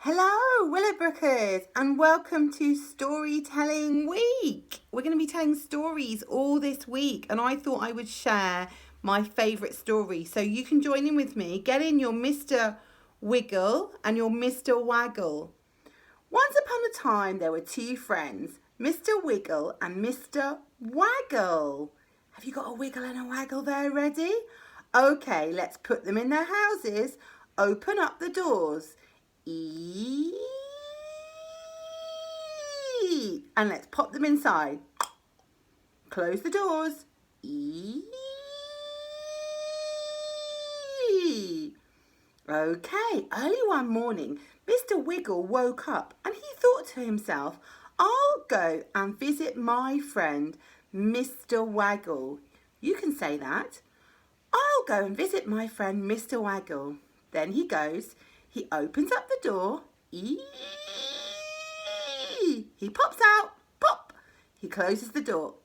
Hello, Willowbrookers, and welcome to Storytelling Week. We're going to be telling stories all this week, and I thought I would share my favourite story. So you can join in with me. Get in your Mr. Wiggle and your Mr. Waggle. Once upon a time, there were two friends, Mr. Wiggle and Mr. Waggle. Have you got a wiggle and a waggle there ready? Okay, let's put them in their houses. Open up the doors. And let's pop them inside. Close the doors. Okay, early one morning, Mr. Wiggle woke up and he thought to himself, I'll go and visit my friend, Mr. Waggle. You can say that. I'll go and visit my friend, Mr. Waggle. Then he goes. He opens up the door. He pops out. Pop. He closes the door.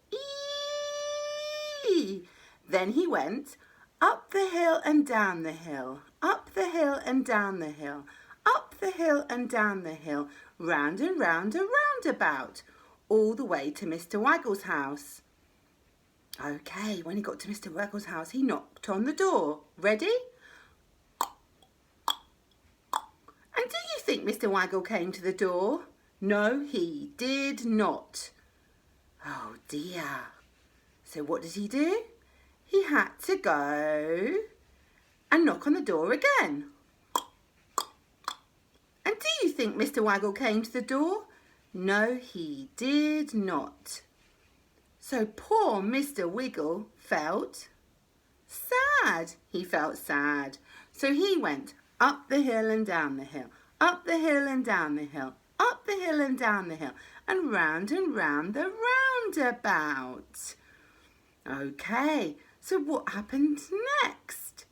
Then he went up the hill and down the hill. Up the hill and down the hill. Up the hill and down the hill. Round and round a roundabout. All the way to Mr. Waggle's house. Okay, when he got to Mr. Waggle's house, he knocked on the door. Ready? And do you think Mr. Waggle came to the door? No, he did not. Oh dear. So what did he do? He had to go and knock on the door again. And do you think Mr. Waggle came to the door? No, he did not. So poor Mr. Wiggle felt sad. He felt sad. So he went up the hill and down the hill, up the hill and down the hill, up the hill and down the hill, and round the roundabout. Okay, so what happened next?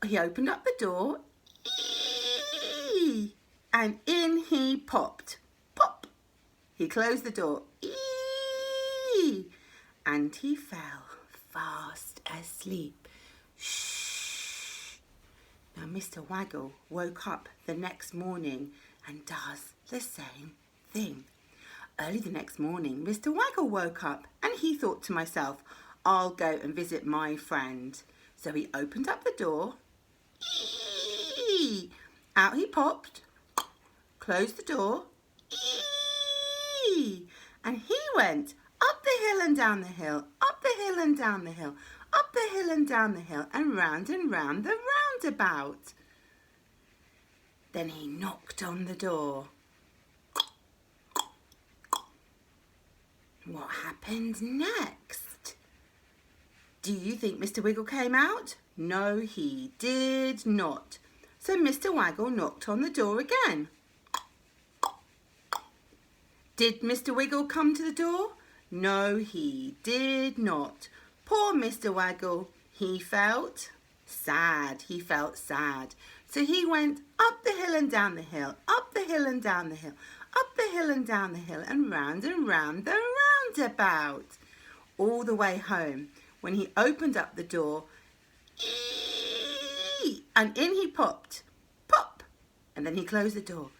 He opened up the door, and in he popped. Pop! He closed the door, and he fell fast asleep. Shh! Now Mr. Waggle woke up the next morning and does the same thing. Early the next morning, Mr. Waggle woke up and he thought to himself, I'll go and visit my friend. So he opened up the door. Out he popped, closed the door, and he went up the hill and down the hill, up the hill and down the hill, up the hill and down the hill, and round the roundabout. Then he knocked on the door. What happened next? Do you think Mr. Wiggle came out? No, he did not. So Mr. Waggle knocked on the door again. Did Mr. Wiggle come to the door? No, he did not. Poor Mr. Waggle, he felt sad. He felt sad. So he went up the hill and down the hill, up the hill and down the hill, up the hill and down the hill, and round the roundabout. All the way home, when he opened up the door, and in he popped. Pop! And then he closed the door.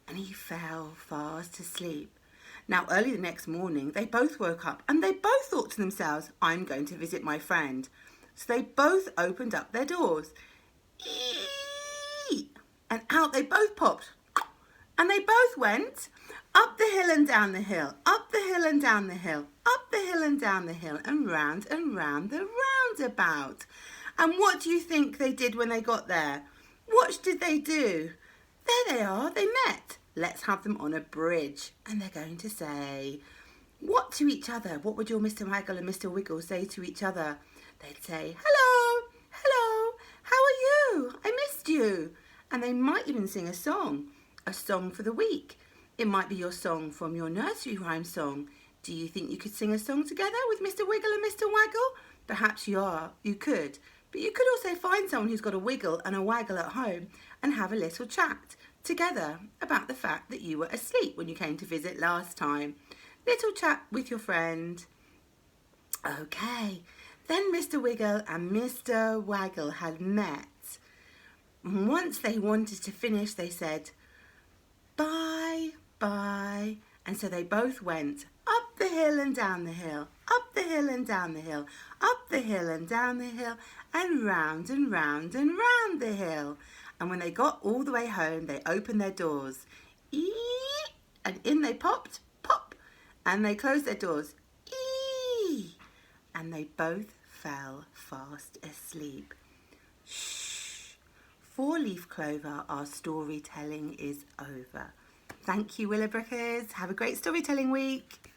And he fell fast asleep. Now, early the next morning, they both woke up and they both thought to themselves, I'm going to visit my friend. So they both opened up their doors. And out they both popped. And they both went up the hill and down the hill, up the hill and down the hill, up the hill and down the hill, and round the roundabout. And what do you think they did when they got there? What did they do? There they are, they met. Let's have them on a bridge. And they're going to say, what to each other? What would your Mr. Waggle and Mr. Wiggle say to each other? They'd say, hello, hello, how are you? I missed you. And they might even sing a song for the week. It might be your song from your nursery rhyme song. Do you think you could sing a song together with Mr. Wiggle and Mr. Waggle? Perhaps you could. But you could also find someone who's got a wiggle and a waggle at home and have a little chat together about the fact that you were asleep when you came to visit last time. Little chat with your friend. Okay, then Mr. Wiggle and Mr. Waggle had met. And once they wanted to finish, they said, bye, bye. And so they both went up the hill and down the hill, up the hill and down the hill, up the hill and down the hill, and round and round and round the hill. And when they got all the way home, they opened their doors. Eee! And in they popped, pop. And they closed their doors. Eee! And they both fell fast asleep. Shh. 4-leaf clover, our storytelling is over. Thank you, Willowbrookers. Have a great storytelling week.